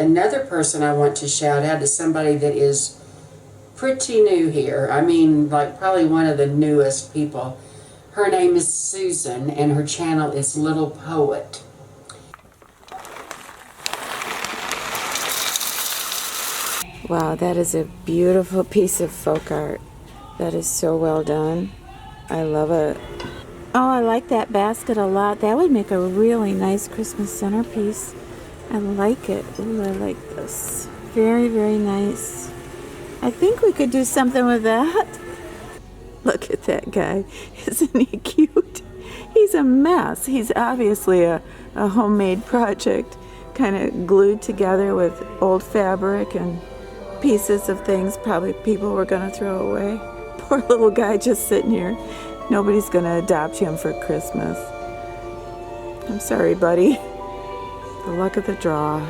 another person I want to shout out is somebody that is pretty new here. I mean, like probably one of the newest people. Her name is Susan, and her channel is Littlepoet. Wow, that is a beautiful piece of folk art. That is so well done. I love it. Oh, I like that basket a lot. That would make a really nice Christmas centerpiece. I like it. Ooh, I like this. Very, very nice. I think we could do something with that. Look at that guy. Isn't he cute? He's a mess. He's obviously a homemade project, kind of glued together with old fabric and pieces of things probably people were going to throw away. Poor little guy just sitting here. Nobody's going to adopt him for Christmas. I'm sorry, buddy. The luck of the draw.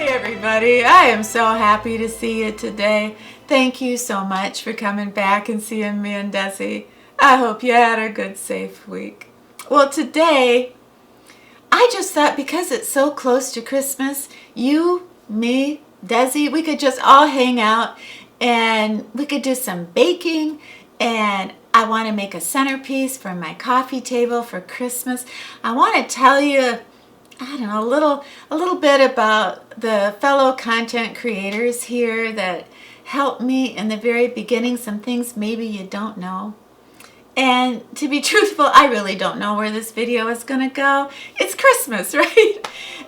Everybody, I am so happy to see you today. Thank you so much for coming back and seeing me and Desi. I hope you had a good, safe week. Well, today, I just thought because it's so close to Christmas, you, me, Desi, we could just all hang out and we could do some baking, and I want to make a centerpiece for my coffee table for Christmas. I want to tell you, I don't know, a little bit about the fellow content creators here that helped me in the very beginning, some things maybe you don't know. And to be truthful, I really don't know where this video is going to go. It's Christmas, right?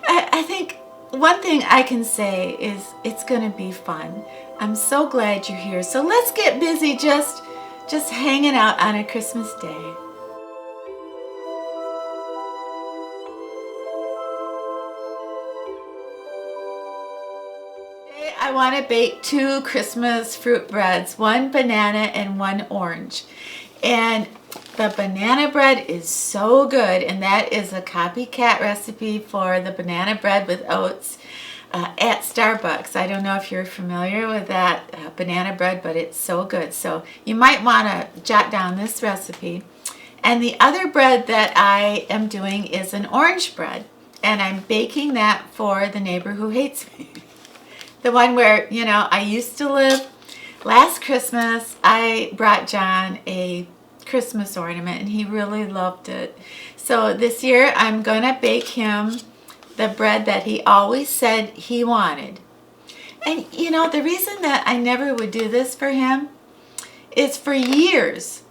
I think one thing I can say is it's going to be fun. I'm so glad you're here. So let's get busy just hanging out on a Christmas day. I want to bake 2 Christmas fruit breads, one banana and one orange. And the banana bread is so good, and that is a copycat recipe for the banana bread with oats at Starbucks. I don't know if you're familiar with that banana bread, but it's so good. So you might want to jot down this recipe. And the other bread that I am doing is an orange bread, and I'm baking that for the neighbor who hates me. The one where, you know, I used to live. Last Christmas, I brought John a Christmas ornament, and he really loved it. So this year, I'm going to bake him the bread that he always said he wanted. And, you know, the reason that I never would do this for him is for years,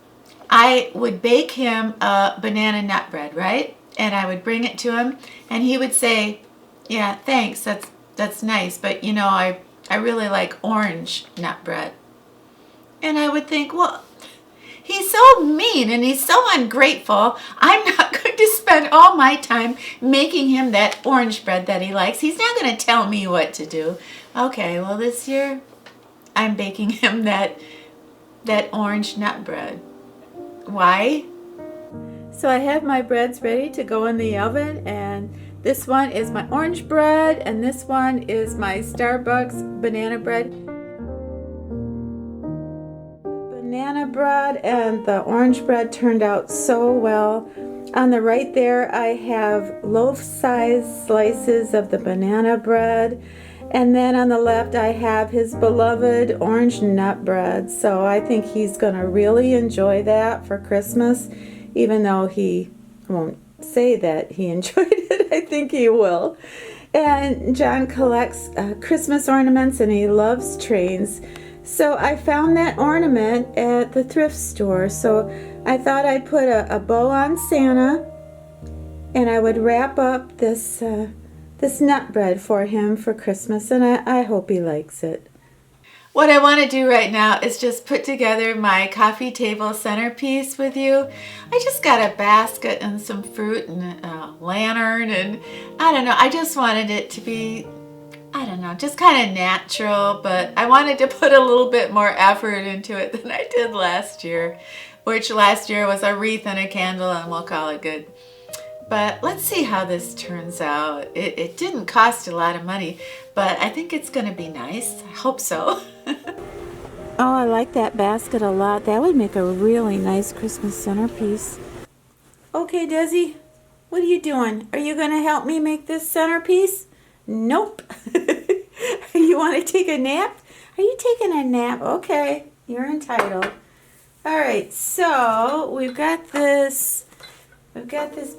I would bake him a banana nut bread, right? And I would bring it to him, and he would say, yeah, thanks, that's nice, but you know, I really like orange nut bread. And I would think, well, he's so mean and he's so ungrateful. I'm not going to spend all my time making him that orange bread that he likes. He's not going to tell me what to do. Okay, well, this year I'm baking him that orange nut bread. Why? So I have my breads ready to go in the oven, and this one is my orange bread, and this one is my Starbucks banana bread. Banana bread and the orange bread turned out so well. On the right there, I have loaf-sized slices of the banana bread. And then on the left, I have his beloved orange nut bread. So I think he's going to really enjoy that for Christmas, even though he won't say that he enjoyed it. I think he will. And John collects Christmas ornaments and he loves trains. So I found that ornament at the thrift store. So I thought I'd put a bow on Santa and I would wrap up this nut bread for him for Christmas, and I hope he likes it. What I want to do right now is just put together my coffee table centerpiece with you. I just got a basket and some fruit and a lantern, and I don't know, I just wanted it to be, I don't know, just kind of natural, but I wanted to put a little bit more effort into it than I did last year, which last year was a wreath and a candle, and we'll call it good. But let's see how this turns out. It didn't cost a lot of money, but I think it's going to be nice. I hope so. Oh, I like that basket a lot. That would make a really nice Christmas centerpiece. Okay, Desi, what are you doing? Are you going to help me make this centerpiece? Nope. You want to take a nap? Are you taking a nap? Okay, you're entitled. All right, so we've got this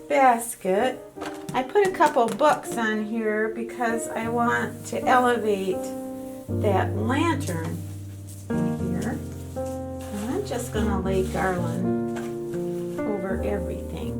basket. I put a couple books on here because I want to elevate that lantern in here. And I'm just going to lay garland over everything.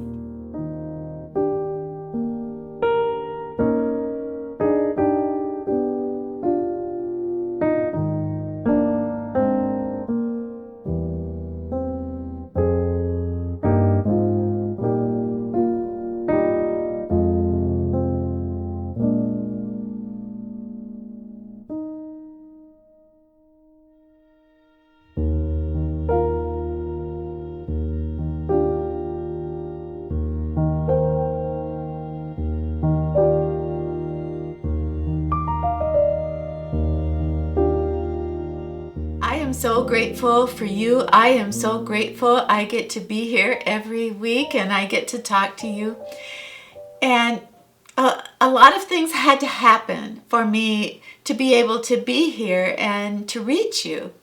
I am so grateful for you. I am so grateful I get to be here every week and I get to talk to you. And a lot of things had to happen for me to be able to be here and to reach you.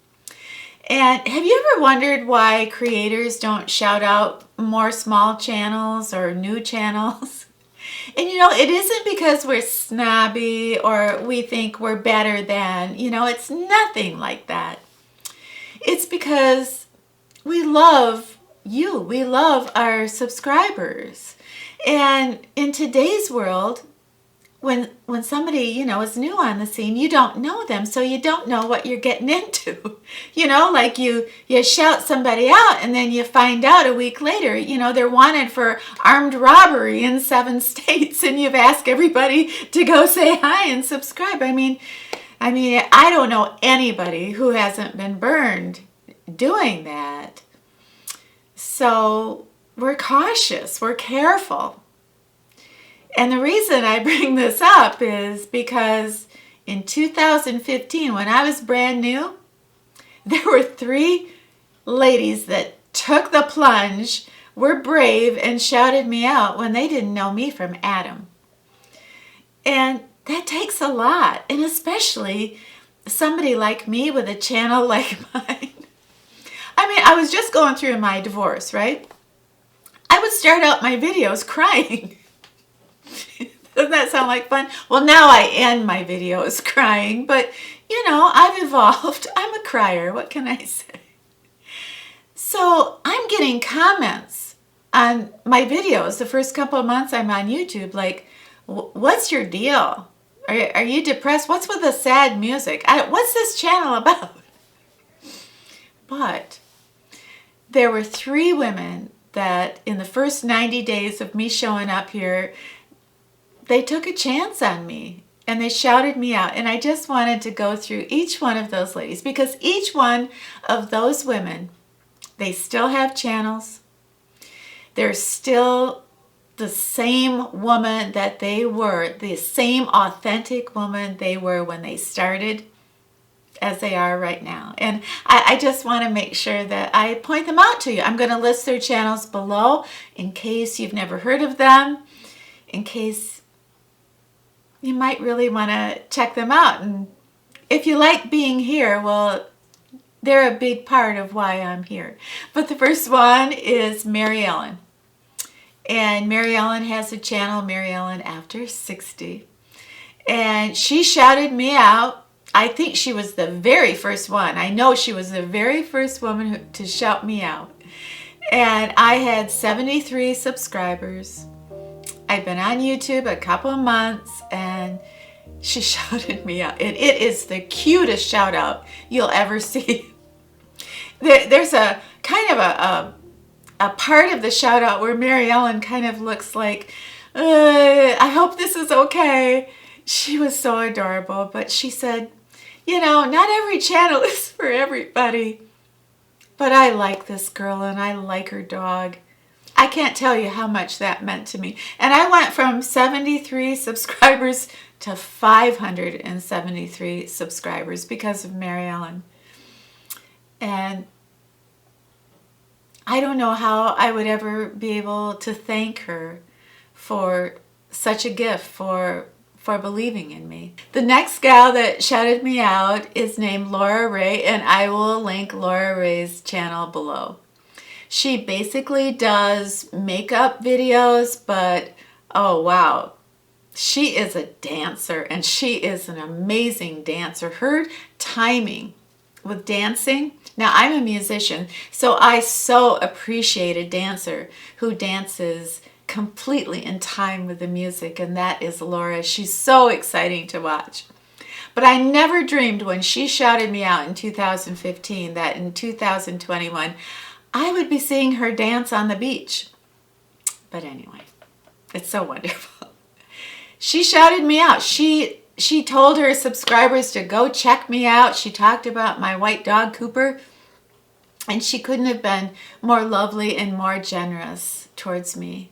And have you ever wondered why creators don't shout out more small channels or new channels? And it isn't because we're snobby or we think we're better than, it's nothing like that. It's because we love you. We love our subscribers. And in today's world, when somebody, is new on the scene, you don't know them, so you don't know what you're getting into. Like you shout somebody out and then you find out a week later, they're wanted for armed robbery in 7 states, and you've asked everybody to go say hi and subscribe. I mean, I don't know anybody who hasn't been burned doing that. So we're cautious, we're careful. And the reason I bring this up is because in 2015, when I was brand new, there were 3 ladies that took the plunge, were brave, and shouted me out when they didn't know me from Adam. And that takes a lot, and especially somebody like me with a channel like mine. I was just going through my divorce, right? I would start out my videos crying. Doesn't that sound like fun? Well, now I end my videos crying, but I've evolved. I'm a crier. What can I say? So I'm getting comments on my videos the first couple of months I'm on YouTube, like, what's your deal? Are you depressed? What's with the sad music? What's this channel about? But there were 3 women that in the first 90 days of me showing up here, they took a chance on me and they shouted me out. And I just wanted to go through each one of those ladies, because each one of those women, they still have channels. They're still the same woman that they were, the same authentic woman they were when they started as they are right now. And I just want to make sure that I point them out to you. I'm going to list their channels below in case you've never heard of them, in case you might really want to check them out. And if you like being here, well, they're a big part of why I'm here. But the first one is MaryEllen. And MaryEllen has a channel, MaryEllen After 60. and she shouted me out. I think she was the very first one. I know she was the very first woman to shout me out. And I had 73 subscribers. I've been on YouTube a couple of months, and she shouted me out. And it is the cutest shout out you'll ever see. There's a kind of a part of the shout out where MaryEllen kind of looks like, I hope this is okay. She was so adorable, but she said, not every channel is for everybody. But I like this girl and I like her dog. I can't tell you how much that meant to me. And I went from 73 subscribers to 573 subscribers because of MaryEllen. And I don't know how I would ever be able to thank her for such a gift, for believing in me. The next gal that shouted me out is named Laura Ray, and I will link Laura Ray's channel below. She basically does makeup videos, but oh wow, she is a dancer, and she is an amazing dancer. Her timing with dancing, now I'm a musician, so I so appreciate a dancer who dances completely in time with the music, and that is Laura. She's so exciting to watch. But I never dreamed when she shouted me out in 2015 that in 2021 I would be seeing her dance on the beach. But anyway, it's so wonderful. She shouted me out. She told her subscribers to go check me out. She talked about my white dog Cooper, and she couldn't have been more lovely and more generous towards me.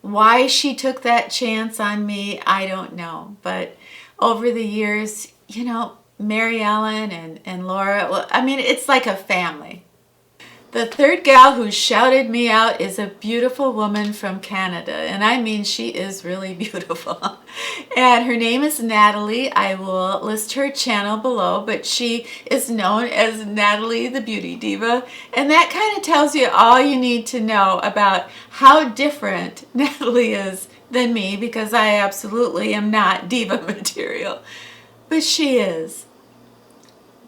Why she took that chance on me, I don't know. But over the years, MaryEllen and Laura, well, I mean, it's like a family. The third gal who shouted me out is a beautiful woman from Canada. And I mean, she is really beautiful. And her name is Nathalie. I will list her channel below, but she is known as Nathalie the Beauty Diva. And that kind of tells you all you need to know about how different Nathalie is than me, because I absolutely am not diva material. But she is.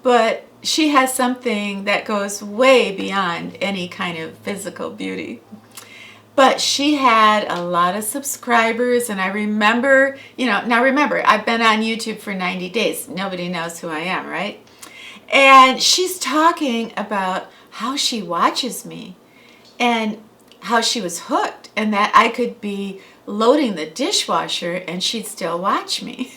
But she has something that goes way beyond any kind of physical beauty. But she had a lot of subscribers, and I remember, now remember, I've been on YouTube for 90 days. Nobody knows who I am, right? And she's talking about how she watches me and how she was hooked, and that I could be loading the dishwasher and she'd still watch me.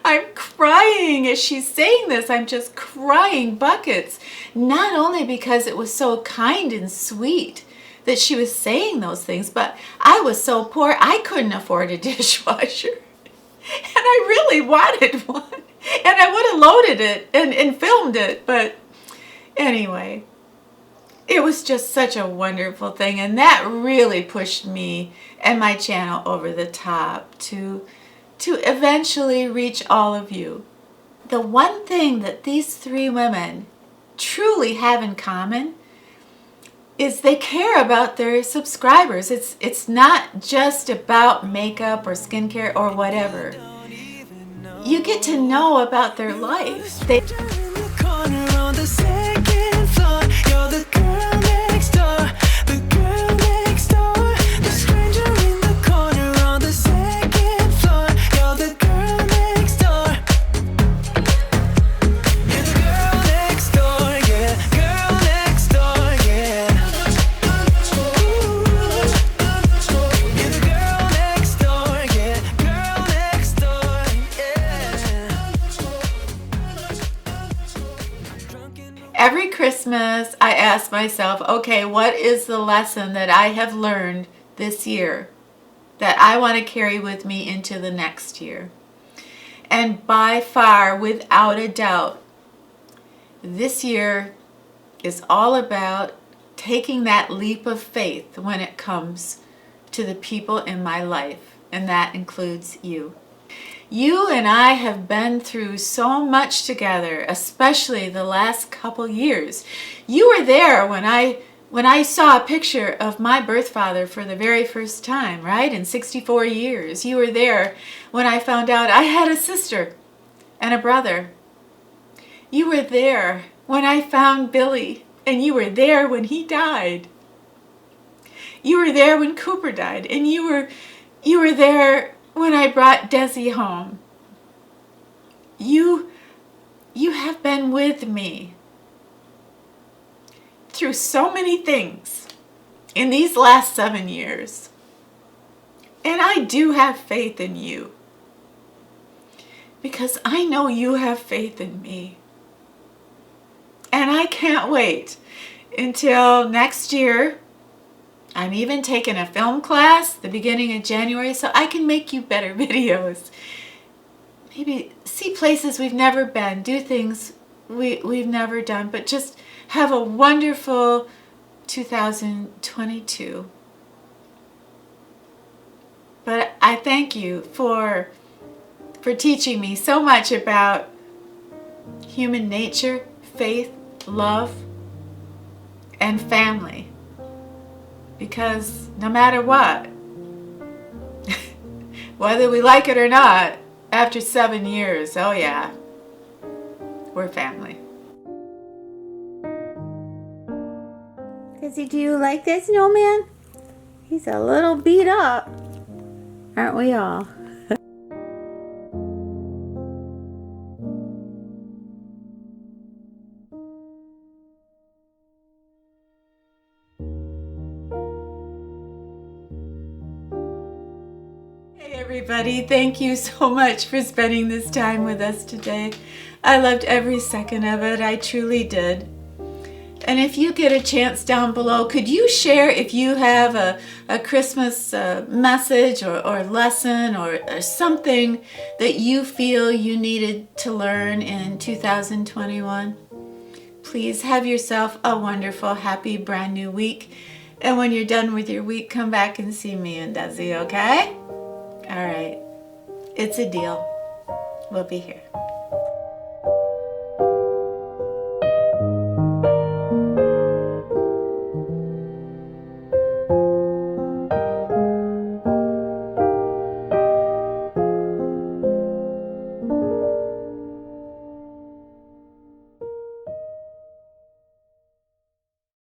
I'm crying as she's saying this. I'm just crying buckets. Not only because it was so kind and sweet that she was saying those things, but I was so poor I couldn't afford a dishwasher. And I really wanted one. And I would have loaded it and filmed it. But anyway, it was just such a wonderful thing. And that really pushed me and my channel over the top to eventually reach all of you. The one thing that these three women truly have in common is they care about their subscribers. It's not just about makeup or skincare or whatever. You get to know about their life. Every Christmas, I ask myself, okay, what is the lesson that I have learned this year that I want to carry with me into the next year? And by far, without a doubt, this year is all about taking that leap of faith when it comes to the people in my life, and that includes you. You and I have been through so much together, especially the last couple years. You were there when I when I saw a picture of my birth father for the very first time, right, in 64 years. You were there when I found out I had a sister and a brother. You were there when I found Billy, and you were there when he died. You were there when Cooper died, and you were there when I brought Desi home. You have been with me through so many things in these last 7 years. And I do have faith in you, because I know you have faith in me. And I can't wait until next year. I'm even taking a film class the beginning of January so I can make you better videos. Maybe see places we've never been, do things we've never done, but just have a wonderful 2022. But I thank you for teaching me so much about human nature, faith, love, and family. Because no matter what, whether we like it or not, after 7 years, oh yeah, we're family. Desi, do you like that snowman? He's a little beat up, aren't we all? Hey everybody, thank you so much for spending this time with us today. I loved every second of it, I truly did. And if you get a chance down below, could you share if you have a Christmas message or lesson or something that you feel you needed to learn in 2021? Please have yourself a wonderful, happy, brand new week. And when you're done with your week, come back and see me and Desi, okay? All right. It's a deal. We'll be here.